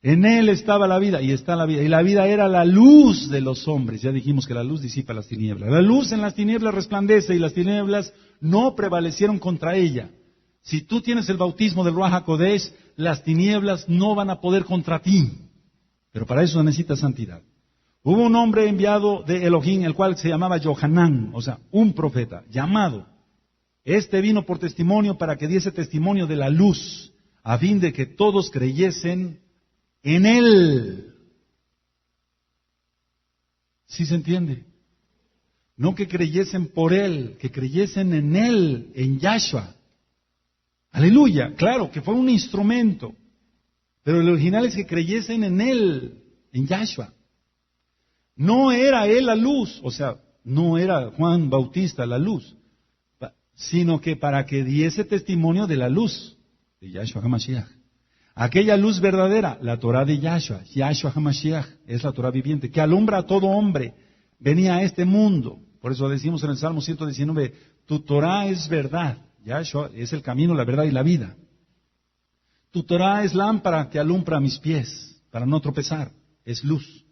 Speaker 1: En Él estaba la vida y está la vida. Y la vida era la luz de los hombres. Ya dijimos que la luz disipa las tinieblas. La luz en las tinieblas resplandece y las tinieblas no prevalecieron contra ella. Si tú tienes el bautismo del Ruach HaKodesh, las tinieblas no van a poder contra ti. Pero para eso necesitas santidad. Hubo un hombre enviado de Elohim, el cual se llamaba Yohanan, o sea, un profeta, llamado. Este vino por testimonio para que diese testimonio de la luz, a fin de que todos creyesen en Él. ¿Sí se entiende? No que creyesen por Él, que creyesen en Él, en Yahshua. Aleluya, claro, que fue un instrumento. Pero el original es que creyesen en Él, en Yahshua. No era Él la luz, o sea, no era Juan Bautista la luz, sino que para que diese testimonio de la luz de Yahshua HaMashiach. Aquella luz verdadera, la Torah de Yahshua, Yahshua HaMashiach, es la Torah viviente, que alumbra a todo hombre, venía a este mundo. Por eso decimos en el Salmo 119, tu Torah es verdad, Yahshua es el camino, la verdad y la vida. Tu Torah es lámpara que alumbra mis pies, para no tropezar, es luz.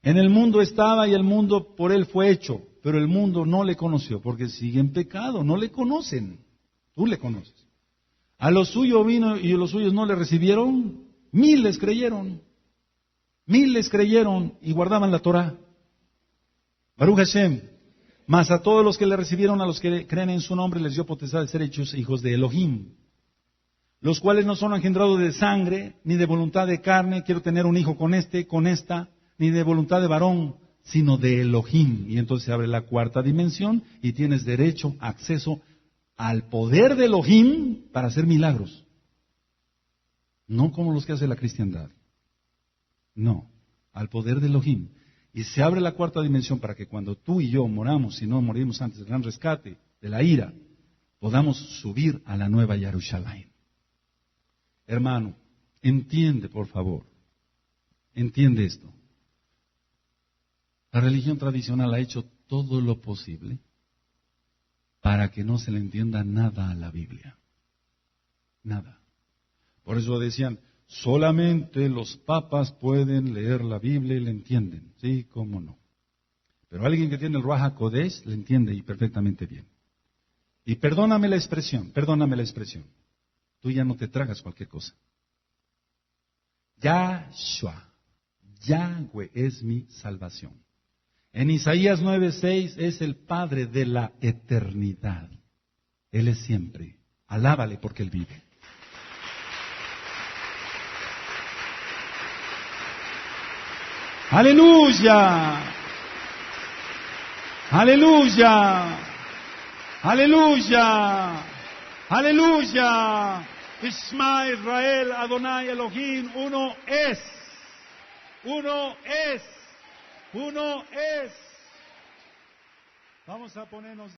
Speaker 1: En el mundo estaba y el mundo por Él fue hecho, pero el mundo no le conoció, porque sigue en pecado, no le conocen, tú le conoces. A lo suyo vino y los suyos no le recibieron, miles creyeron y guardaban la Torah. Baruch Hashem, mas a todos los que le recibieron, a los que creen en su nombre, les dio potestad de ser hechos hijos de Elohim, los cuales no son engendrados de sangre, ni de voluntad de carne, quiero tener un hijo con este, con esta, ni de voluntad de varón, sino de Elohim. Y entonces se abre la cuarta dimensión y tienes derecho, acceso al poder de Elohim para hacer milagros. No como los que hace la cristiandad. No, al poder de Elohim. Y se abre la cuarta dimensión para que cuando tú y yo moramos, si no morimos antes del gran rescate, de la ira, podamos subir a la nueva Jerusalén. Hermano, entiende por favor, entiende esto. La religión tradicional ha hecho todo lo posible para que no se le entienda nada a la Biblia. Nada. Por eso decían, solamente los papas pueden leer la Biblia y la entienden. Sí, cómo no. Pero alguien que tiene el Ruach HaKodesh le entiende y perfectamente bien. Y perdóname la expresión. Tú ya no te tragas cualquier cosa. Yahshua, Yahweh es mi salvación. En Isaías 9:6 es el Padre de la eternidad. Él es siempre. Alábale porque Él vive. ¡Aleluya! ¡Aleluya! ¡Aleluya! ¡Aleluya! Ishma Israel, Adonai Elohim, uno es. Uno es. Uno es. Vamos a ponernos